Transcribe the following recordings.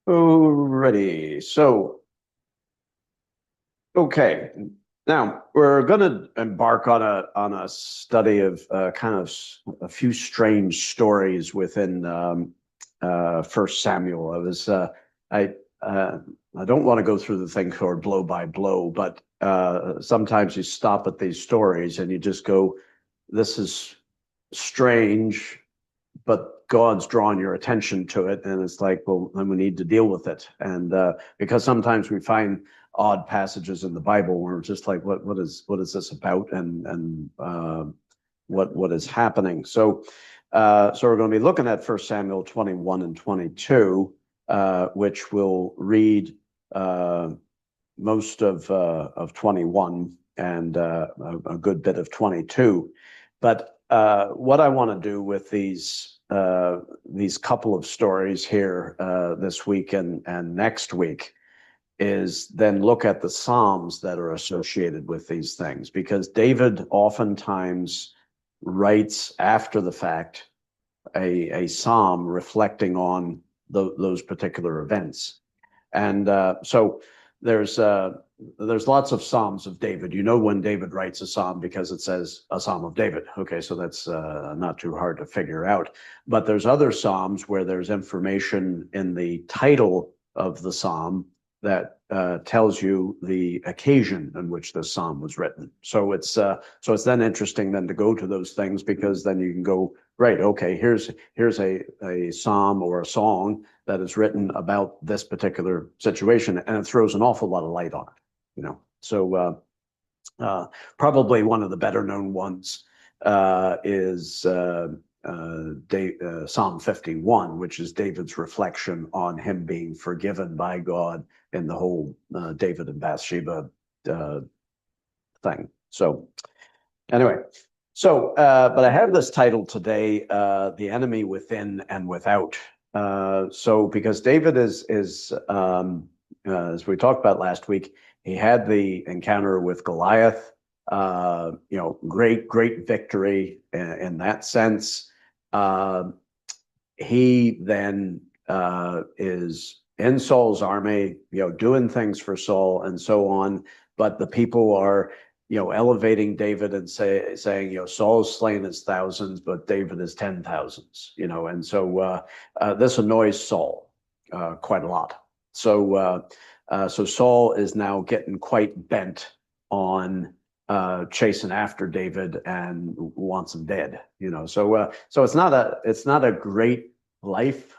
Alrighty. Okay. Now we're going to embark on a study of a few strange stories within First Samuel. I uh, I don't want to go through the thing called blow by blow, but sometimes you stop at these stories and you just go, "This is strange," but God's drawn your attention to it, and it's like, well, then we need to deal with it. And because sometimes we find odd passages in the Bible where we're just like, what is this about, and what is happening? So we're going to be looking at First Samuel 21 and 22, which will read uh, most of 21 and a good bit of 22. But what I want to do with these couple of stories here this week and next week is then look at the Psalms that are associated with these things, because David oftentimes writes after the fact a psalm reflecting on those particular events. And so there's uh, there's lots of Psalms of David. You know when David writes a psalm because it says a Psalm of David. Okay, so that's not too hard to figure out. But there's other Psalms where there's information in the title of the psalm that tells you the occasion in which the psalm was written. So it's then interesting then to go to those things, because then you can go, right, okay, here's a psalm or a song that is written about this particular situation, and it throws an awful lot of light on it. Probably one of the better known ones is Psalm 51, which is David's reflection on him being forgiven by God in the whole David and Bathsheba thing. So anyway, but I have this title today, "The Enemy Within and Without." So because David as we talked about last week, he had the encounter with Goliath. Great victory in that sense. He then is in Saul's army, doing things for Saul and so on. But the people are, elevating David and saying, Saul's slain his thousands, but David is 10,000s, and so this annoys Saul quite a lot. So Saul is now getting quite bent on chasing after David and wants him dead. So it's not a great life,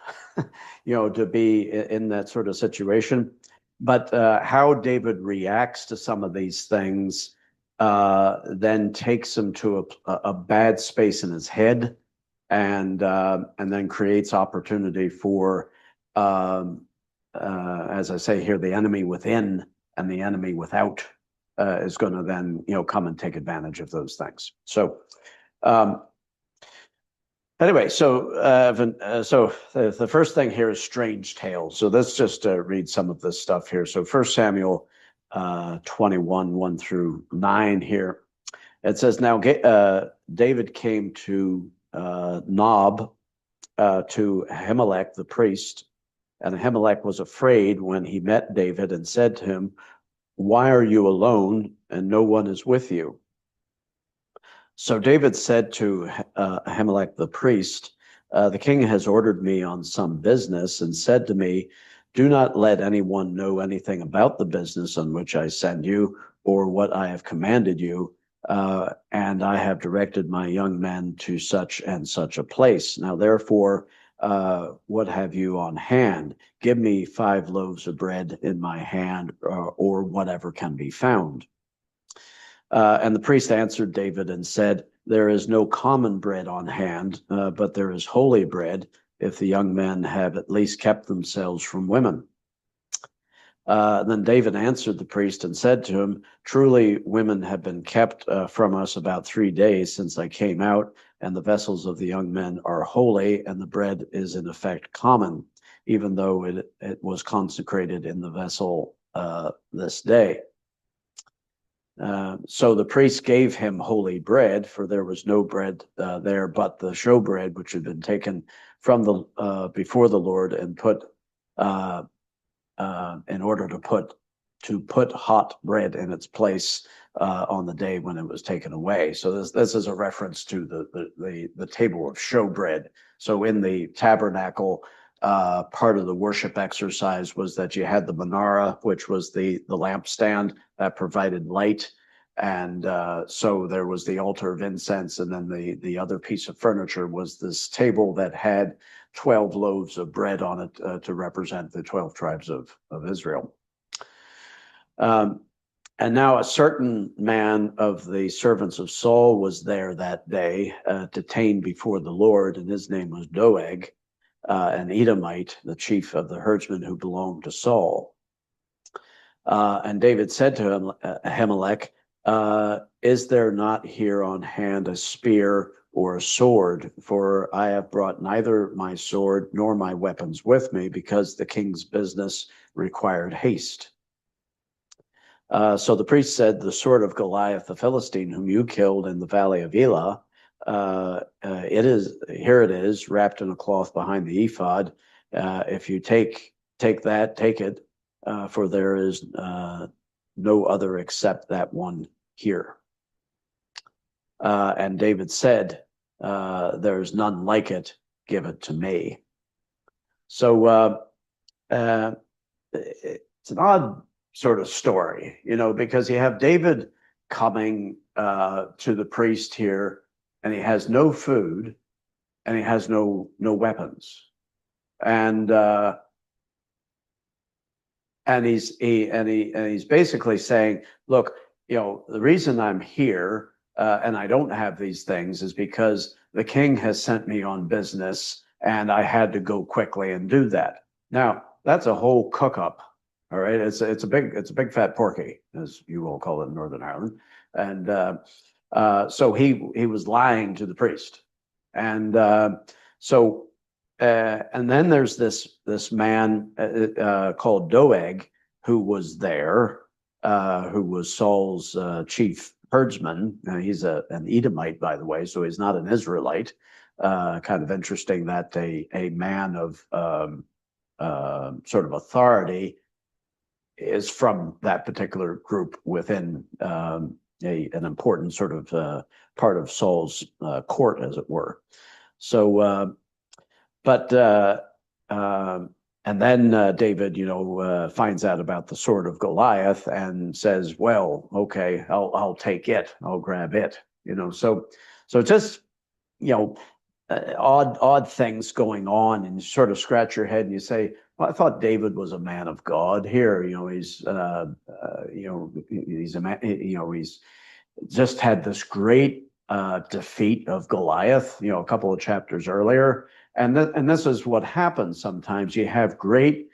to be in that sort of situation. But how David reacts to some of these things then takes him to a bad space in his head, and then creates opportunity for, as I say here, the enemy within and the enemy without is going to then come and take advantage of those things. So anyway, so the first thing here is strange tales. So let's just read some of this stuff here. So First Samuel 21, 1 through 9 here. It says, now David came to Nob, to Ahimelech the priest, and Ahimelech was afraid when he met David and said to him, "Why are you alone and no one is with you?" So David said to Ahimelech the priest, "The king has ordered me on some business and said to me, 'Do not let anyone know anything about the business on which I send you or what I have commanded you. And I have directed my young men to such and such a place. Now, therefore, what have you on hand? Give me 5 loaves of bread in my hand, or whatever can be found.' And the priest answered David and said, 'There is no common bread on hand, but there is holy bread, if the young men have at least kept themselves from women.' Then David answered the priest and said to him, 'Truly, women have been kept from us about 3 days since I came out, and the vessels of the young men are holy, and the bread is in effect common, even though it was consecrated in the vessel this day.' So the priest gave him holy bread, for there was no bread there but the showbread, which had been taken from the before the Lord and put in order to put hot bread in its place on the day when it was taken away. So this is a reference to the table of showbread. So in the tabernacle, part of the worship exercise was that you had the menorah, which was the lampstand that provided light. And so there was the altar of incense, and then the other piece of furniture was this table that had 12 loaves of bread on it to represent the 12 tribes of Israel. And now a certain man of the servants of Saul was there that day, detained before the Lord, and his name was Doeg, an Edomite, the chief of the herdsmen who belonged to Saul. And David said to Ahimelech, is there not here on hand a spear or a sword? For I have brought neither my sword nor my weapons with me, because the king's business required haste. So the priest said, the sword of Goliath the Philistine, whom you killed in the valley of Elah, here it is, wrapped in a cloth behind the ephod. If you take that, take it, for there is no other except that one here. And David said, there's none like it, give it to me. So it's an odd sort of story, because you have David coming to the priest here, and he has no food, and he has no weapons, and he's basically saying, look, the reason I'm here and I don't have these things is because the king has sent me on business, and I had to go quickly and do that. Now that's a whole cook up. All right, it's a big fat porky, as you all call it in Northern Ireland, and so he was lying to the priest, and and then there's this man called Doeg, who was there, who was Saul's chief herdsman. He's an Edomite, by the way, so he's not an Israelite. Kind of interesting that a man of sort of authority is from that particular group within an important sort of part of Saul's court, as it were. So, and then David, finds out about the sword of Goliath and says, well, okay, I'll take it. I'll grab it, so just, odd things going on, and you sort of scratch your head and you say, well, I thought David was a man of God. Here, he's a man, he's just had this great defeat of Goliath, a couple of chapters earlier. And this is what happens sometimes. You have great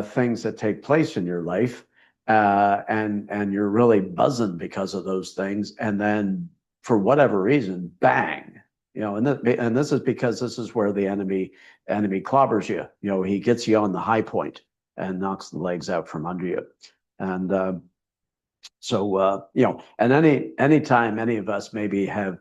things that take place in your life, and you're really buzzing because of those things. And then for whatever reason, bang, and this is because this is where the enemy clobbers you. He gets you on the high point and knocks the legs out from under you. And so and anytime any of us maybe have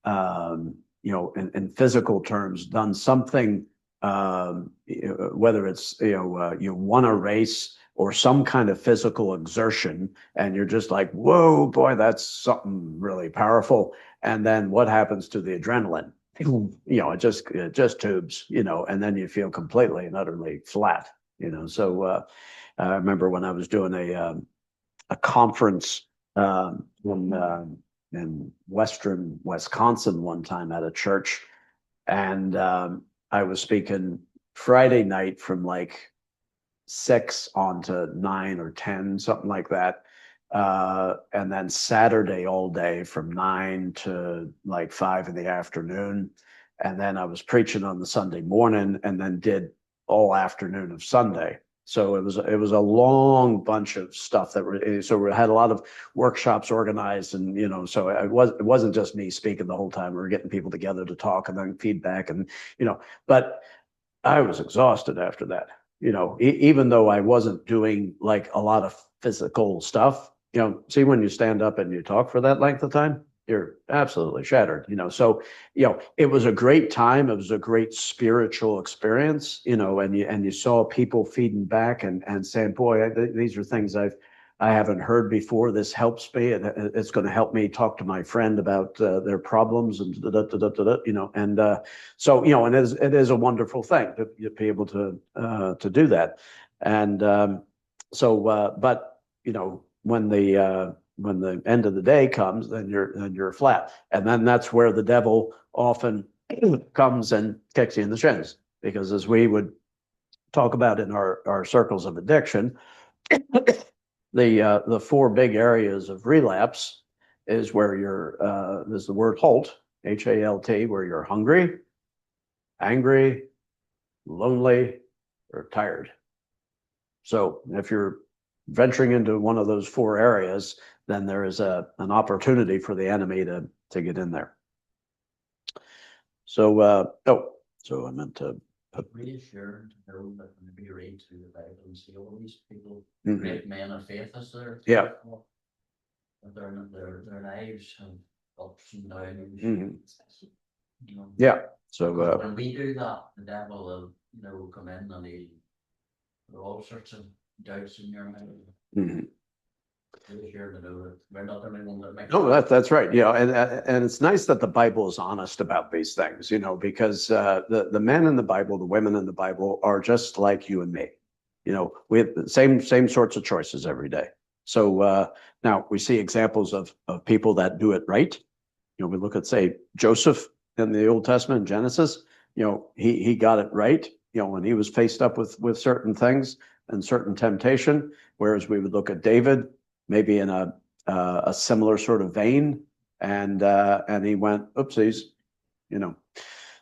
in physical terms done something, whether it's you won a race or some kind of physical exertion, and you're just like, whoa, boy, that's something really powerful. And then what happens to the adrenaline? It just tubes, and then you feel completely and utterly flat, So I remember when I was doing a conference in western Wisconsin one time at a church, and I was speaking Friday night from like 6 on to 9 or 10, something like that. And then Saturday all day from 9 to like 5 in the afternoon. And then I was preaching on the Sunday morning, and then did all afternoon of Sunday. So it was a long bunch of stuff so we had a lot of workshops organized, and so it wasn't just me speaking the whole time. We were getting people together to talk and then feedback, and but I was exhausted after that. Even though I wasn't doing like a lot of physical stuff, see, when you stand up and you talk for that length of time, you're absolutely shattered, So, it was a great time. It was a great spiritual experience, and you saw people feeding back and saying, boy, these are things I haven't heard before. This helps me. It's going to help me talk to my friend about their problems and and so and it is a wonderful thing to be able to do that. And but when the end of the day comes, then you're flat, and then that's where the devil often comes and kicks you in the shins, because as we would talk about in our circles of addiction, the four big areas of relapse is where there's the word halt, HALT, where you're hungry, angry, lonely, or tired. So if you're venturing into one of those four areas, then there is an opportunity for the enemy to get in there. So so I meant to put reassuring to know that when we read through the Bible and see all these people, great men of faith, as there, their lives have ups and downs. Yeah. So when we do that, the devil will come in and he'll put all sorts of doubts in your mind. No, that's right. And it's nice that the Bible is honest about these things, because the men in the Bible, the women in the Bible are just like you and me. We have the same sorts of choices every day. So now we see examples of people that do it right. We look at, say, Joseph in the Old Testament, Genesis. He got it right. When he was faced up with certain things and certain temptation. Whereas we would look at David, maybe in a similar sort of vein, and he went, oopsies,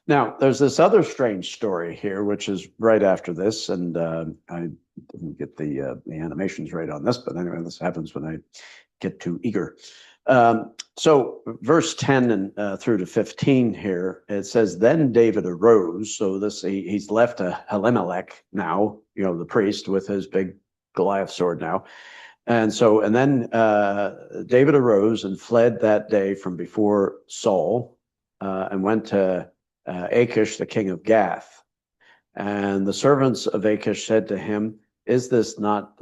Now, there's this other strange story here, which is right after this, and I didn't get the animations right on this, but anyway, this happens when I get too eager. So verse 10 and through to 15 here, it says, then David arose. So he's left Elimelech now, the priest, with his big Goliath sword now. And then David arose and fled that day from before Saul and went to Achish, the king of Gath. And the servants of Achish said to him, is this not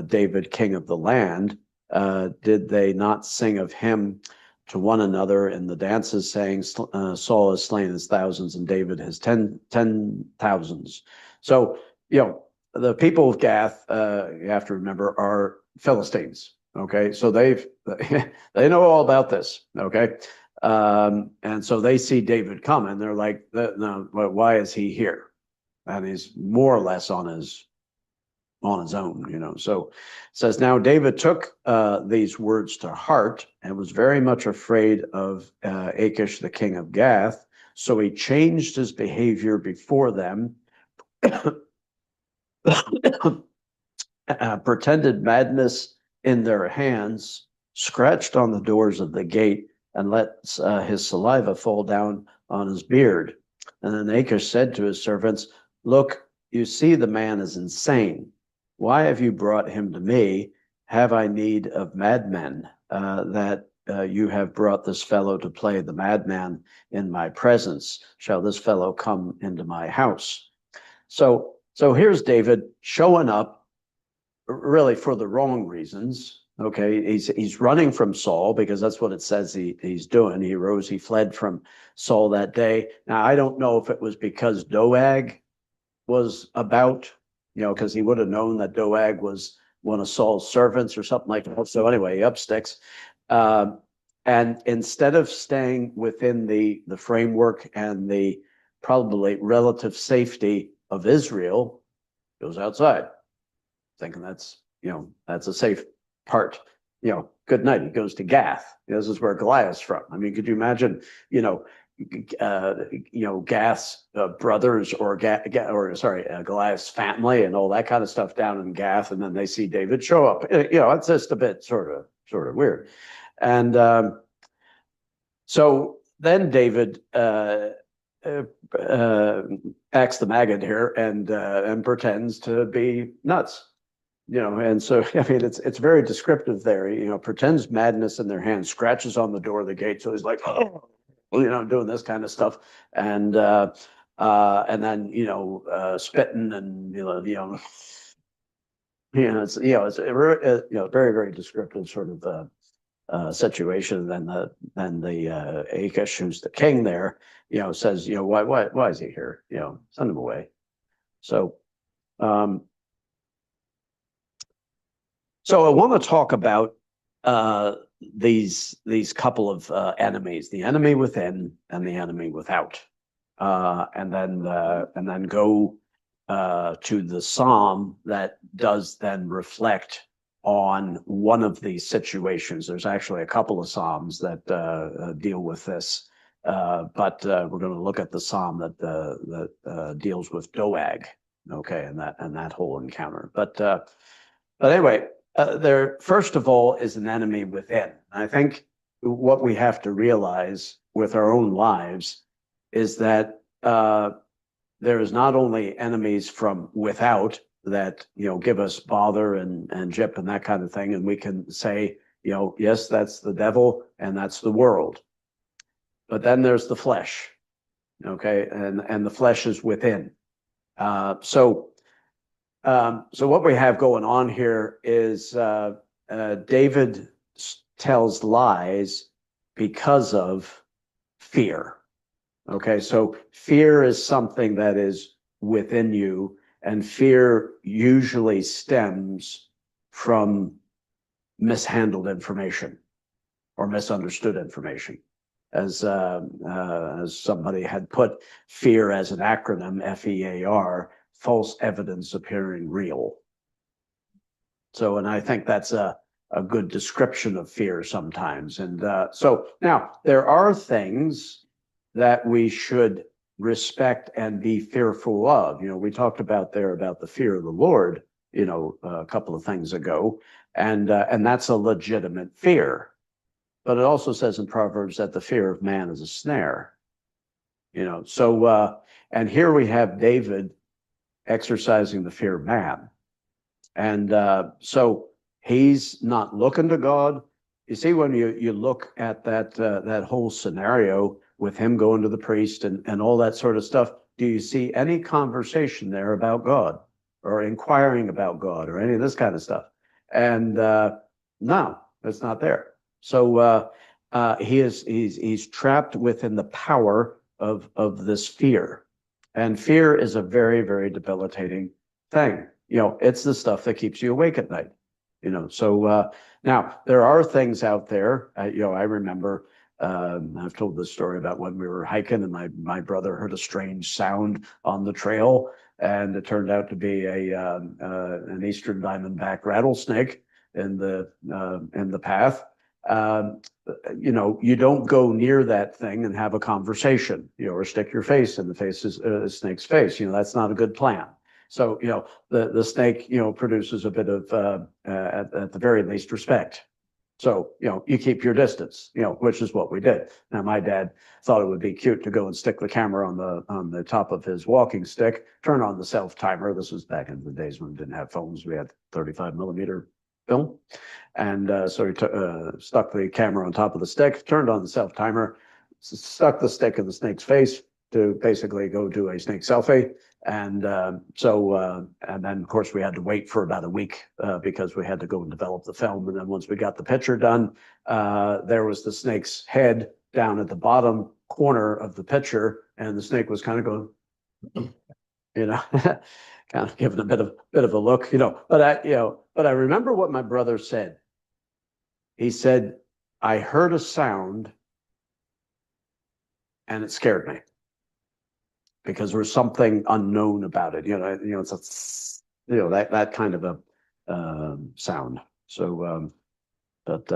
David, king of the land? Did they not sing of him to one another in the dances, saying, Saul has slain his thousands and David his 10,000s? So, the people of Gath, you have to remember, are Philistines. Okay, so they know all about this. Okay, and so they see David come, and they're like, no, why is he here? And he's more or less on his own, So it says, now David took these words to heart and was very much afraid of Achish, the king of Gath. So he changed his behavior before them, pretended madness in their hands, scratched on the doors of the gate, and let his saliva fall down on his beard. And then Achish said to his servants, look, you see the man is insane. Why have you brought him to me? Have I need of madmen that you have brought this fellow to play the madman in my presence? Shall this fellow come into my house? So here's David showing up really for the wrong reasons. Okay, he's running from Saul because that's what it says he's doing. He fled from Saul that day. Now, I don't know if it was because Doeg was about, because he would have known that Doeg was one of Saul's servants or something like that. So anyway, he up sticks. And instead of staying within the framework and the probably relative safety of Israel, goes outside, thinking that's a safe part. Good night. He goes to Gath. This is where Goliath's from. I mean, could you imagine, Gath's brothers or Goliath's family and all that kind of stuff down in Gath, and then they see David show up. It's just a bit sort of weird. And so then David acts the maggot here and pretends to be nuts. and so I mean it's very descriptive there. Pretends madness in their hands, scratches on the door of the gate. So he's like, oh, doing this kind of stuff, and then spitting and it's a very very descriptive sort of situation. Then the Achish, who's the king there, says, why is he here? Send him away. So. So I want to talk about these couple of enemies: the enemy within and the enemy without, and then go to the psalm that does then reflect on one of these situations. There's actually a couple of psalms that deal with this, but we're going to look at the psalm that deals with Doeg, okay, and that whole encounter. But anyway. There, first of all, is an enemy within. I think what we have to realize with our own lives is that there is not only enemies from without that give us bother and jip and that kind of thing, and we can say, yes, that's the devil and that's the world. But then there's the flesh, okay, and the flesh is within. So what we have going on here is David tells lies because of fear. Okay, so fear is something that is within you, and fear usually stems from mishandled information or misunderstood information. As somebody had put fear as an acronym, FEAR, false evidence appearing real. So, and I think that's a good description of fear sometimes. And so now there are things that we should respect and be fearful of. We talked about the fear of the Lord, a couple of things ago, and that's a legitimate fear. But it also says in Proverbs that the fear of man is a snare. So and here we have David exercising the fear of man. And so he's not looking to God. You see, when you look at that whole scenario with him going to the priest and all that sort of stuff, do you see any conversation there about God or inquiring about God or any of this kind of stuff? And no, it's not there. So he's trapped within the power of this fear. And fear is a very, very debilitating thing. It's the stuff that keeps you awake at night. So now there are things out there. I remember I've told this story about when we were hiking and my brother heard a strange sound on the trail, and it turned out to be an eastern diamondback rattlesnake in the path. You don't go near that thing and have a conversation, or stick your face in the snake's face. That's not a good plan. So, the snake, produces a bit of, at the very least, respect. So, you keep your distance, which is what we did. Now, my dad thought it would be cute to go and stick the camera on the top of his walking stick, turn on the self timer. This was back in the days when we didn't have phones. We had 35 millimeter film. And so he stuck the camera on top of the stick, turned on the self timer, stuck the stick in the snake's face to basically go do a snake selfie. And and then of course we had to wait for about a week because we had to go and develop the film. And then once we got the picture done, there was the snake's head down at the bottom corner of the picture, and the snake was kind of going, kind of giving a bit of a look, but I remember what my brother said. He said, I heard a sound and it scared me because there was something unknown about it. It's that kind of a sound. So, but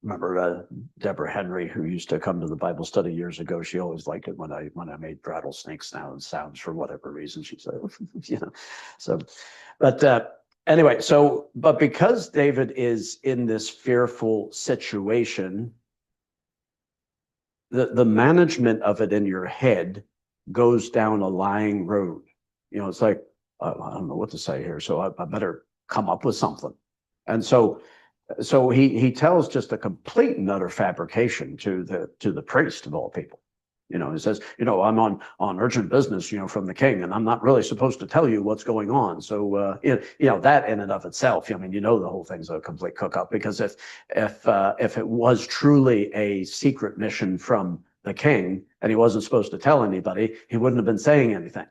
remember Deborah Henry, who used to come to the Bible study years ago. She always liked it when I made rattlesnake sounds for whatever reason. She said, So, but anyway, but because David is in this fearful situation, the management of it in your head goes down a lying road. It's like, I don't know what to say here, so I better come up with something. And so he tells just a complete and utter fabrication to the priest of all people. He says, I'm on urgent business, from the king, and I'm not really supposed to tell you what's going on. So, that in and of itself, the whole thing's a complete cook up, because if it was truly a secret mission from the king and he wasn't supposed to tell anybody, he wouldn't have been saying anything.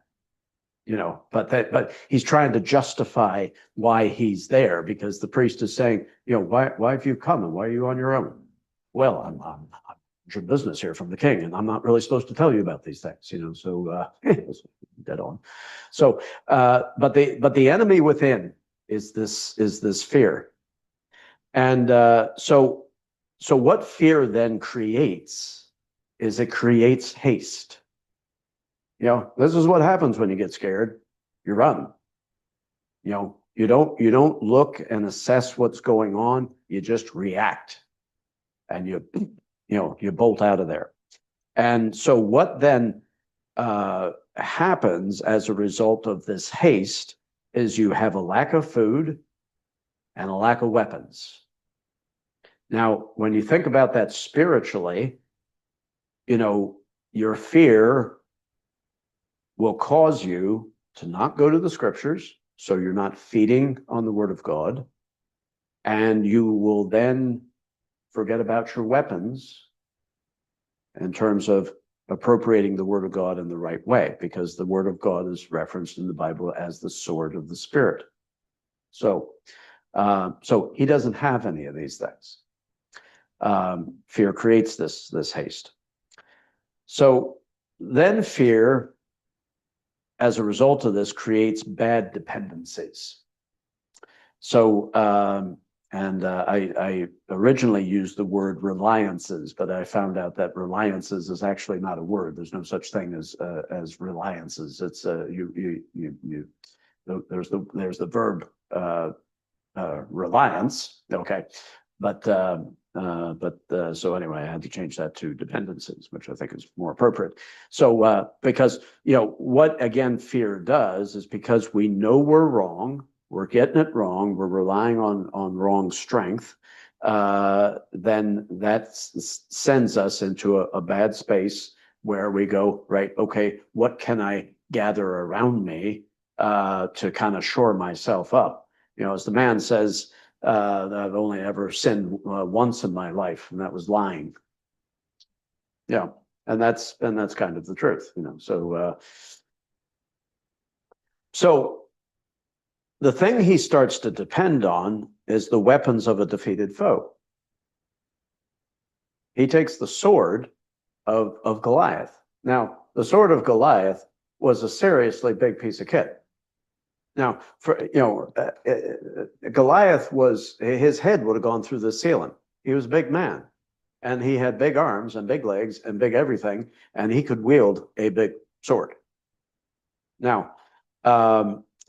But he's trying to justify why he's there, because the priest is saying, why have you come, and why are you on your own? Well, I'm your business here from the king, and I'm not really supposed to tell you about these things, so dead on. So but the enemy within is this fear. And so what fear then creates is it creates haste. This is what happens when you get scared. You run. You don't look and assess what's going on. You just react, and you bolt out of there. And so what then happens as a result of this haste is you have a lack of food and a lack of weapons. Now, when you think about that spiritually, your fear will cause you to not go to the scriptures, so you're not feeding on the word of God, and you will then forget about your weapons in terms of appropriating the word of God in the right way, because the word of God is referenced in the Bible as the sword of the Spirit. So he doesn't have any of these things. Fear creates this haste. So then fear, as a result of this, creates bad dependencies. So, I originally used the word reliances, but I found out that reliances is actually not a word. There's no such thing as reliances. It's there's the verb reliance. Okay, but so anyway, I had to change that to dependencies, which I think is more appropriate. So because what again fear does is, because we know we're wrong, we're getting it wrong, we're relying on wrong strength, then that sends us into a bad space where we go, right, okay, what can I gather around me to kind of shore myself up? As the man says, that I've only ever sinned once in my life, and that was lying. Yeah, and that's kind of the truth, So the thing he starts to depend on is the weapons of a defeated foe. He takes the sword of Goliath. Now, the sword of Goliath was a seriously big piece of kit. Now, Goliath his head would have gone through the ceiling. He was a big man, and he had big arms and big legs and big everything, and he could wield a big sword. Now,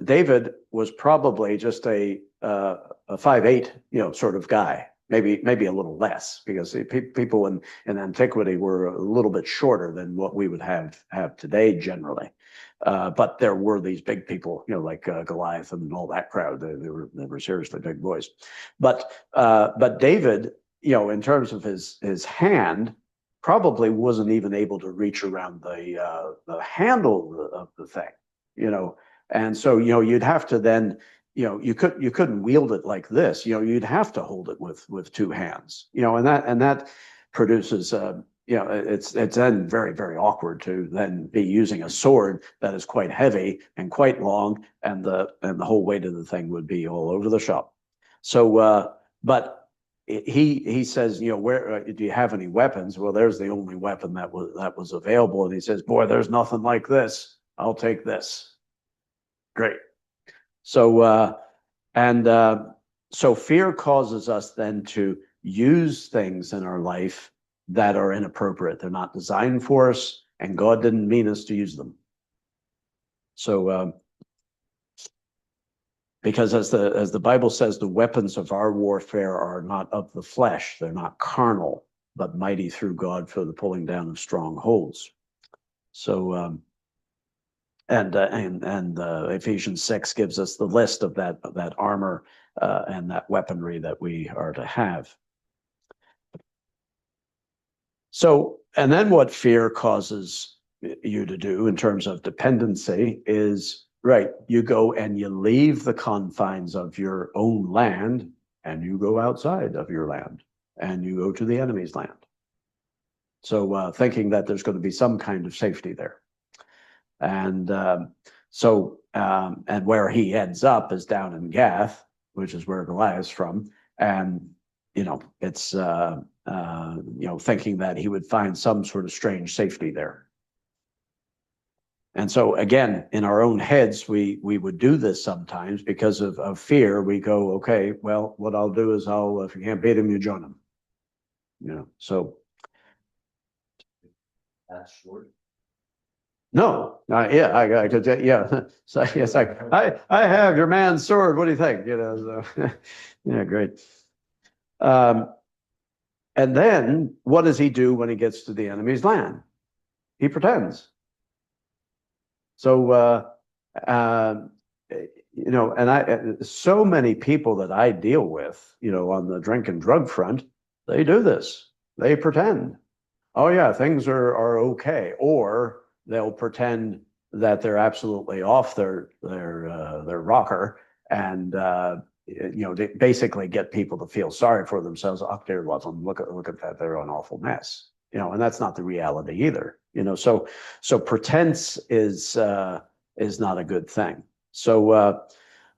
David was probably just a 5'8", sort of guy, maybe a little less, because people in antiquity were a little bit shorter than what we would have today generally. But there were these big people, like Goliath and all that crowd. They were seriously big boys. But David, in terms of his hand, probably wasn't even able to reach around the handle of the thing, And so you'd have to then you couldn't wield it like this. You'd have to hold it with two hands. And that produces it's then very, very awkward to then be using a sword that is quite heavy and quite long, and the whole weight of the thing would be all over the shop. So but he says, where do you have any weapons? Well, there's the only weapon that was available, and he says, boy, there's nothing like this. I'll take this. Great. So so fear causes us then to use things in our life that are inappropriate. They're not designed for us, and God didn't mean us to use them. So because as the Bible says, the weapons of our warfare are not of the flesh, they're not carnal, but mighty through God for the pulling down of strongholds. So And Ephesians 6 gives us the list of that armor and that weaponry that we are to have. So, and then what fear causes you to do in terms of dependency is, right, you go and you leave the confines of your own land and you go outside of your land and you go to the enemy's land. So thinking that there's going to be some kind of safety there. And and where he ends up is down in Gath, which is where Goliath's from. And, it's, thinking that he would find some sort of strange safety there. And so again, in our own heads, we would do this sometimes because of fear. We go, okay, well, what I'll do is if you can't beat him, you join him. So. That's short. No, yeah, I could, yeah. So yes, I have your man's sword. What do you think? So, yeah, great. And then what does he do when he gets to the enemy's land? He pretends. So, and so many people that I deal with, on the drink and drug front, they do this. They pretend. Oh yeah, things are okay, or they'll pretend that they're absolutely off their rocker, and they basically get people to feel sorry for themselves. Oh, dear, well, look at that, they're an awful mess, and that's not the reality either. So pretense is not a good thing. So,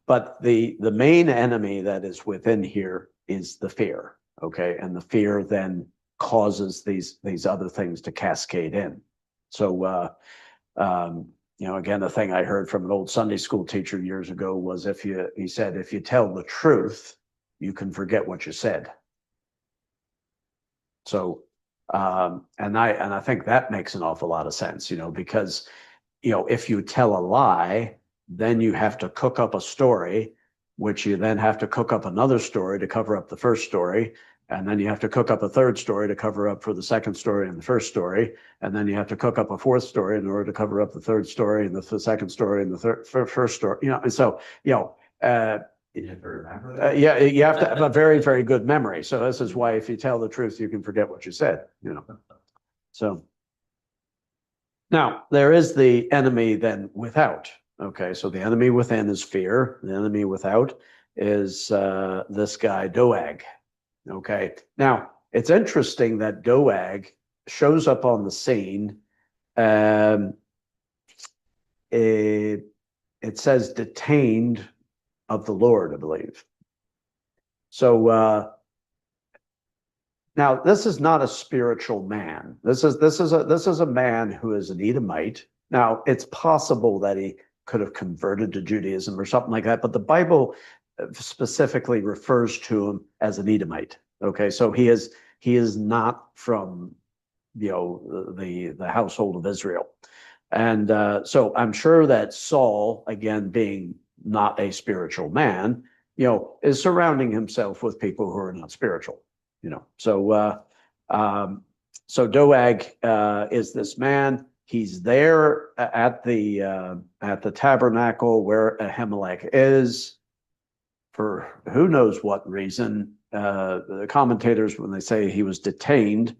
but the main enemy that is within here is the fear. Okay, and the fear then causes these other things to cascade in. So, again, the thing I heard from an old Sunday school teacher years ago was he said, if you tell the truth, you can forget what you said. So, and I think that makes an awful lot of sense, because, if you tell a lie, then you have to cook up a story, which you then have to cook up another story to cover up the first story. And then you have to cook up a third story to cover up for the second story and the first story. And then you have to cook up a fourth story in order to cover up the third story and the second story and the first story, and so, you have to remember yeah, you have to have a very, very good memory. So this is why if you tell the truth, you can forget what you said, So now there is the enemy then without. Okay, so the enemy within is fear. The enemy without is this guy, Doeg. Okay, now it's interesting that Doeg shows up on the scene. It says detained of the Lord, I believe. So now this is not a spiritual man. This is a man who is an Edomite. Now it's possible that he could have converted to Judaism or something like that, but the Bible specifically refers to him as an Edomite. Okay, so he is not from the household of Israel, and so I'm sure that Saul, again being not a spiritual man, is surrounding himself with people who are not spiritual. So Doeg is this man. He's there at the tabernacle where Ahimelech is. For who knows what reason, the commentators, when they say he was detained,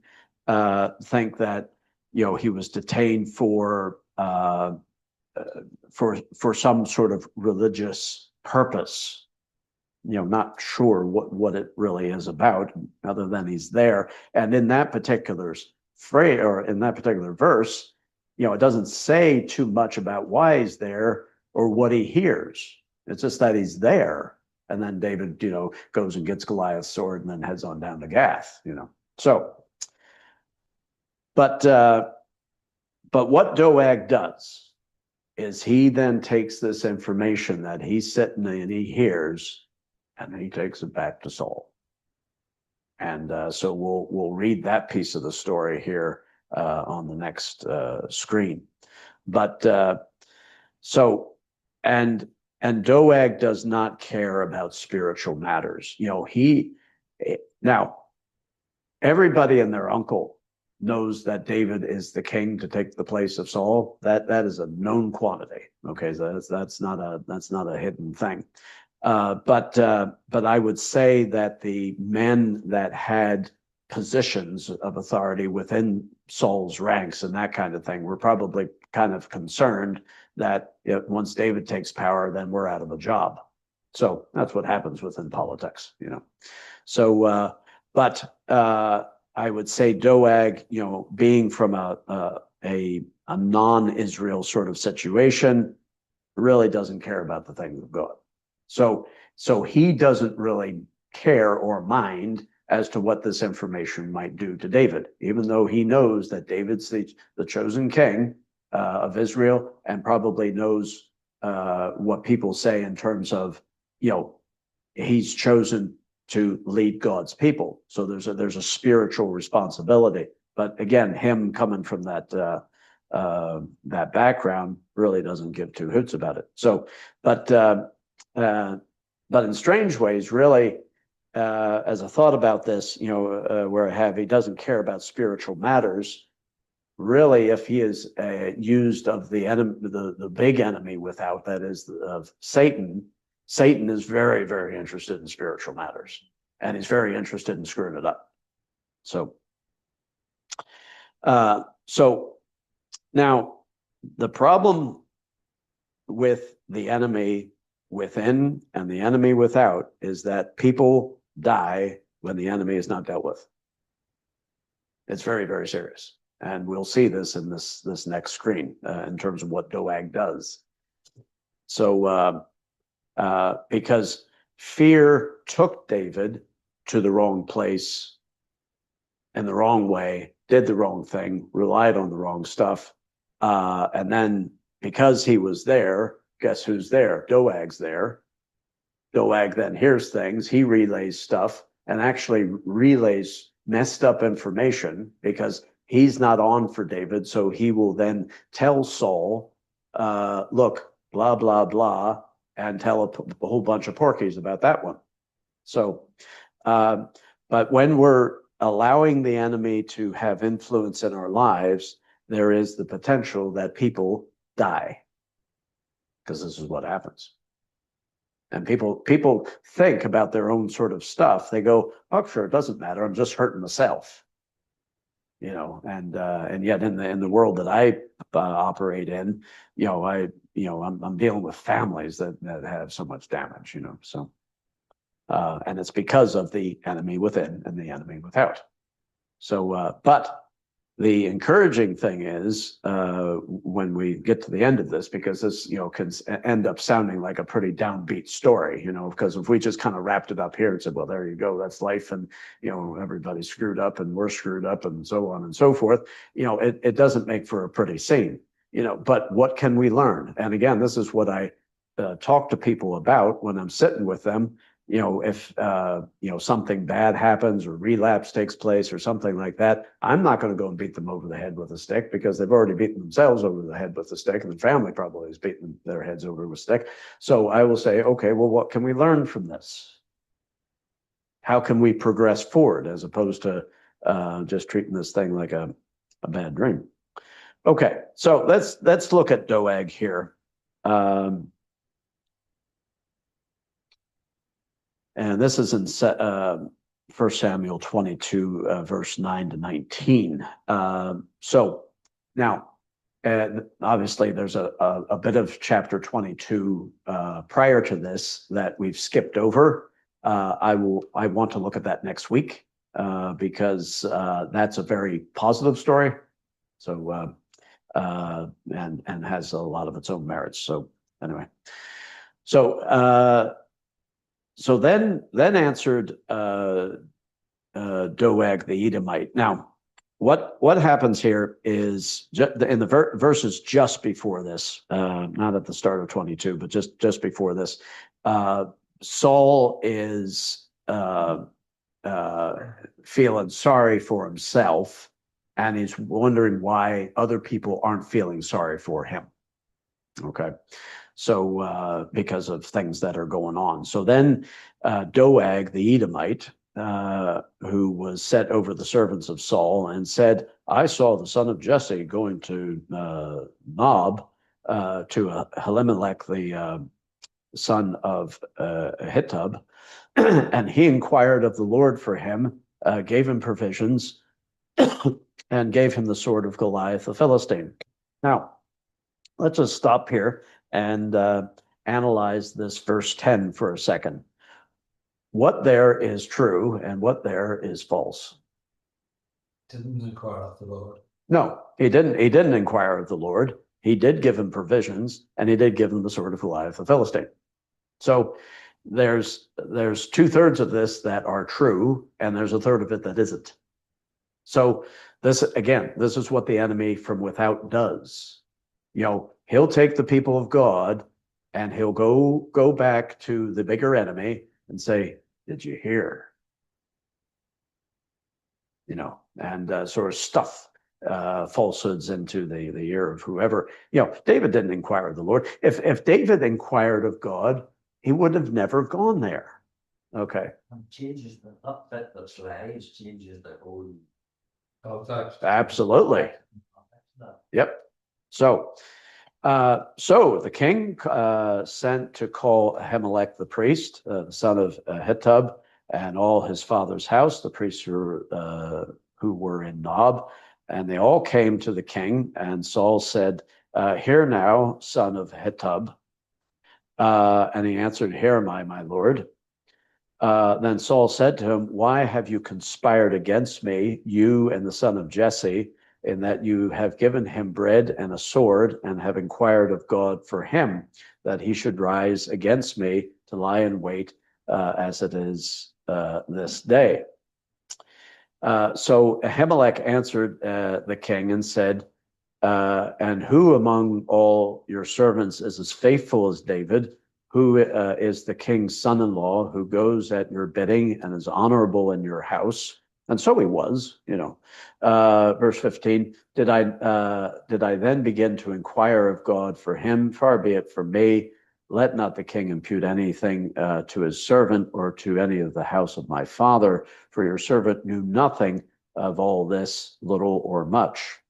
think that he was detained for some sort of religious purpose. Not sure what it really is about, other than he's there. And in that particular phrase, or in that particular verse, it doesn't say too much about why he's there or what he hears. It's just that he's there. And then David, goes and gets Goliath's sword and then heads on down to Gath, So, but what Doeg does is he then takes this information that he's sitting and he hears, and he takes it back to Saul. And so we'll read that piece of the story here on the next screen. But and Doeg does not care about spiritual matters. Now everybody and their uncle knows that David is the king to take the place of Saul. That is a known quantity. Okay, so that's not a hidden thing. But I would say that the men that had positions of authority within Saul's ranks and that kind of thing were probably kind of concerned that once David takes power, then we're out of a job. So that's what happens within politics, you know. So, but I would say Doeg, you know, being from a non-Israel sort of situation, really doesn't care about the things of God. So he doesn't really care or mind as to what this information might do to David, even though he knows that David's the chosen king of Israel and probably knows what people say in terms of, you know, he's chosen to lead God's people. So there's a spiritual responsibility. But again, him coming from that background really doesn't give two hoots about it. So, but in strange ways, really, as I thought about this, you know, where he doesn't care about spiritual matters. Really, if he is used of the enemy, the big enemy without, that is of Satan. Satan is very, very interested in spiritual matters, and he's very interested in screwing it up. So now the problem with the enemy within and the enemy without is that people die when the enemy is not dealt with. It's very, very serious. And we'll see this in this next screen in terms of what Doeg does. So because fear took David to the wrong place in the wrong way, did the wrong thing, relied on the wrong stuff. And then because he was there, guess who's there? Doeg's there. Doeg then hears things, he relays stuff, and actually relays messed up information because he's not on for David. So he will then tell Saul, look, blah, blah, blah, and tell a whole bunch of porkies about that one. So, but when we're allowing the enemy to have influence in our lives, there is the potential that people die, because this is what happens. And people think about their own sort of stuff. They go, oh, sure, it doesn't matter. I'm just hurting myself. You know, and yet in the world that I operate in, you know, I'm dealing with families that have so much damage, you know. So, and it's because of the enemy within and the enemy without. So, but the encouraging thing is when we get to the end of this, because this, you know, can end up sounding like a pretty downbeat story, you know, because if we just kind of wrapped it up here and said, well, there you go, that's life, and, you know, everybody's screwed up and we're screwed up and so on and so forth, you know, it doesn't make for a pretty scene, you know. But what can we learn? And again, this is what I talk to people about when I'm sitting with them. You know, if you know, something bad happens or relapse takes place or something like that, I'm not going to go and beat them over the head with a stick, because they've already beaten themselves over the head with a stick, and the family probably has beaten their heads over with a stick. So I will say, okay, well, what can we learn from this? How can we progress forward, as opposed to just treating this thing like a bad dream? Okay, so let's look at Doeg here. And this is in 1 Samuel 22, verse 9 to 19. So now, obviously, there's a bit of chapter 22 prior to this that we've skipped over. I want to look at that next week because that's a very positive story. So and has a lot of its own merits. So anyway, so then answered Doeg the Edomite. Now, what happens here is in the verses just before this, not at the start of 22, but just before this, Saul is feeling sorry for himself, and he's wondering why other people aren't feeling sorry for him. Okay. So because of things that are going on. So then Doeg the Edomite who was set over the servants of Saul, and said, I saw the son of Jesse going to Nob, to Elimelech, the son of Ahitub, and he inquired of the Lord for him, gave him provisions, and gave him the sword of Goliath the Philistine. Now, let's just stop here and analyze this verse 10 for a second. What there is true and what there is false? Didn't inquire of the Lord. No, he didn't. He didn't inquire of the Lord. He did give him provisions, and he did give him the sword of Goliath the Philistine. So there's 2/3 of this that are true, and there's a third of it that isn't. So this is what the enemy from without does. He'll take the people of God, and he'll go back to the bigger enemy and say, did you hear? And sort of stuff falsehoods into the ear of whoever. David didn't inquire of the Lord. If David inquired of God, he would have never gone there. Okay. And changes the that bit that's lies, changes the whole. Absolutely. Yep. So the king sent to call Ahimelech the priest, the son of Ahitub, and all his father's house, the priests who were in Nob, and they all came to the king. And Saul said, "Hear now, son of Ahitub." And he answered, "Here am I, my lord." Then Saul said to him, "Why have you conspired against me, you and the son of Jesse, in that you have given him bread and a sword, and have inquired of God for him, that he should rise against me to lie in wait, as it is this day?" So Ahimelech answered the king and said, "And who among all your servants is as faithful as David? Who is the king's son-in-law, who goes at your bidding and is honorable in your house?" And so he was. Verse 15, did I then begin to inquire of God for him? Far be it from me. Let not the king impute anything to his servant or to any of the house of my father, for your servant knew nothing of all this, little or much.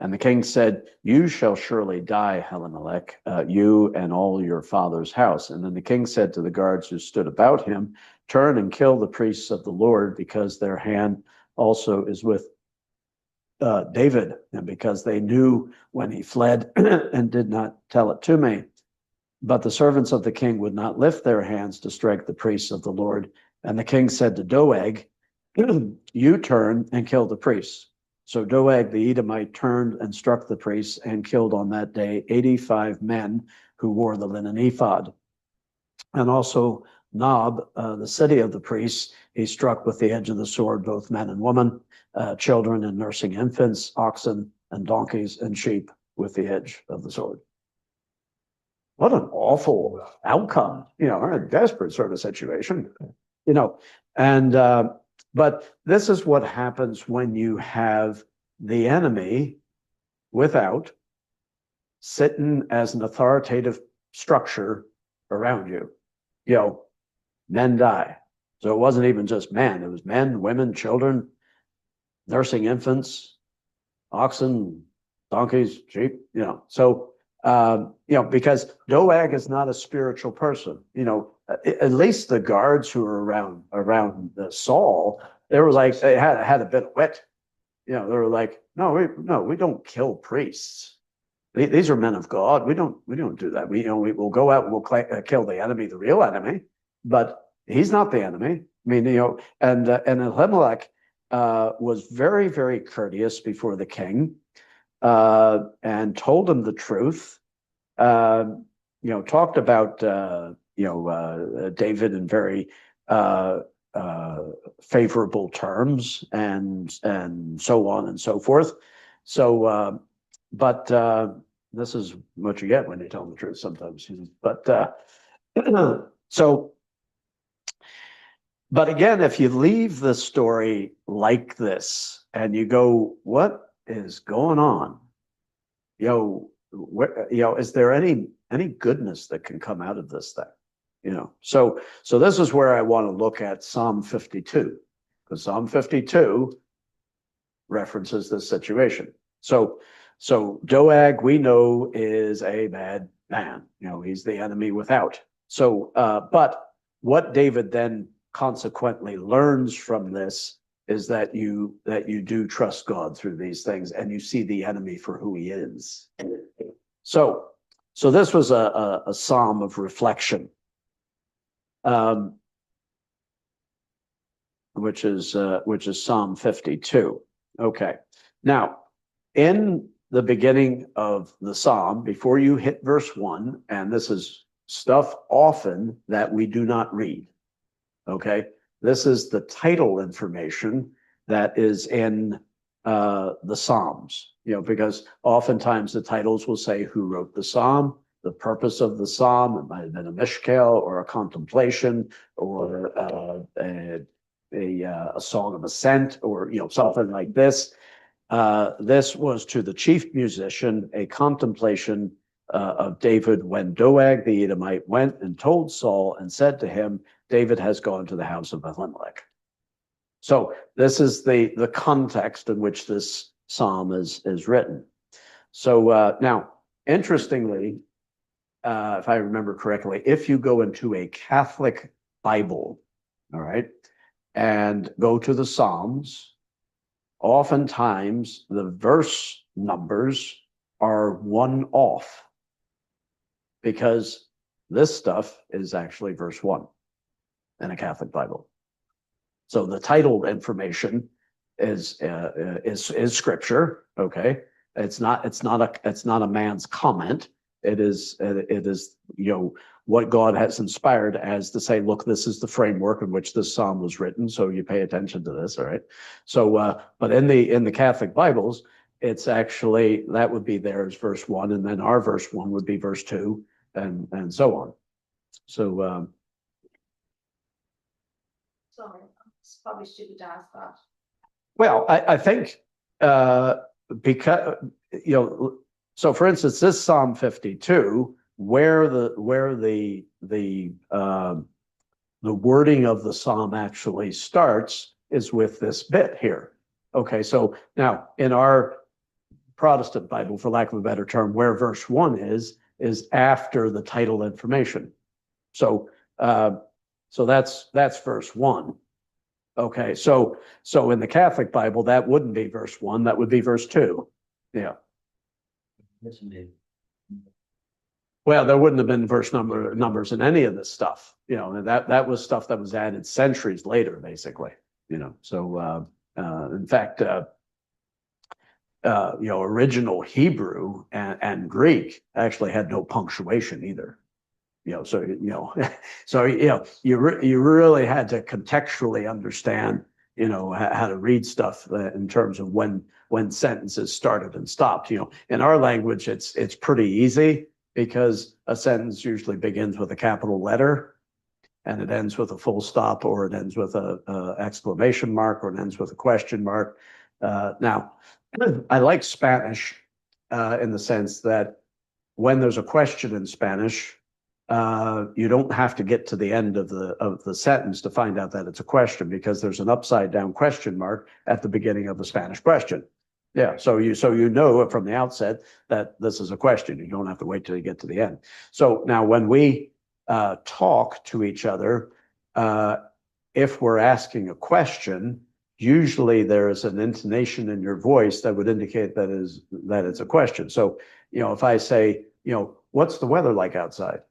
And the king said, "You shall surely die, Elimelech, you and all your father's house." And then the king said to the guards who stood about him, "Turn and kill the priests of the Lord, because their hand also is with David, and because they knew when he fled and did not tell it to me." But the servants of the king would not lift their hands to strike the priests of the Lord. And the king said to Doeg, "You turn and kill the priests." So Doeg the Edomite turned and struck the priests, and killed on that day 85 men who wore the linen ephod. And also Nob, the city of the priests, he struck with the edge of the sword both men and women, children and nursing infants, oxen and donkeys and sheep with the edge of the sword. What an awful outcome, a desperate sort of situation, and but this is what happens when you have the enemy without sitting as an authoritative structure around you. Men die. So it wasn't even just men, it was men, women, children, nursing infants, oxen, donkeys, sheep, So, because Doeg is not a spiritual person, at least the guards who were around Saul, they were like, they had a bit of wit. They were like, no, we don't kill priests. These are men of God. We don't do that. We will go out and we'll kill the enemy, the real enemy, but he's not the enemy. I mean, and Ahimelech was very, very courteous before the king, and told him the truth. Talked about David in very favorable terms, and so on and so forth. So, but this is what you get when you tell the truth sometimes. But so, but again, if you leave the story like this and you go, what is going on? Is there any goodness that can come out of this thing? So this is where I want to look at Psalm 52, because Psalm 52 references this situation. So Doeg, we know, is a bad man. He's the enemy without. So, but what David then consequently learns from this is that you do trust God through these things, and you see the enemy for who he is. So this was a psalm of reflection, which is Psalm 52. Okay. Now, in the beginning of the psalm, before you hit verse 1, and this is stuff often that we do not read. Okay. This is the title information that is in the Psalms, because oftentimes the titles will say who wrote the psalm, the purpose of the psalm. It might have been a mishkel or a contemplation or a song of ascent or something like this. This was to the chief musician, a contemplation of David when Doeg the Edomite went and told Saul and said to him, David has gone to the house of Ahimelech. So this is the context in which this psalm is written. So now, interestingly, if I remember correctly, if you go into a Catholic Bible, all right, and go to the Psalms, oftentimes the verse numbers are one off, because this stuff is actually verse 1 in a Catholic Bible. So the title information is scripture. Okay, it's not a man's comment. It is what God has inspired as to say, look, this is the framework in which this psalm was written. So you pay attention to this, all right? So, but in the Catholic Bibles, it's actually, that would be theirs, verse 1, and then our verse 1 would be verse 2, and so on. So. Sorry, it's probably stupid to ask that. Well, I think because so for instance, this Psalm 52, where the wording of the psalm actually starts is with this bit here. Okay, so now in our Protestant Bible, for lack of a better term, where verse 1 is after the title information. So that's verse 1. Okay, so in the Catholic Bible, that wouldn't be verse 1, that would be verse 2. Yeah. Well, there wouldn't have been verse numbers in any of this stuff, and that was stuff that was added centuries later, basically, So in fact, original Hebrew and Greek actually had no punctuation either. So you really had to contextually understand, how to read stuff in terms of when sentences started and stopped. In our language, it's pretty easy because a sentence usually begins with a capital letter and it ends with a full stop, or it ends with a exclamation mark, or it ends with a question mark. Now, I like Spanish in the sense that when there's a question in Spanish, you don't have to get to the end of the sentence to find out that it's a question, because there's an upside down question mark at the beginning of the Spanish question. Yeah, so you know from the outset that this is a question. You don't have to wait till you get to the end. So now when we talk to each other, if we're asking a question, usually there is an intonation in your voice that would indicate that it's a question. So, if I say, what's the weather like outside?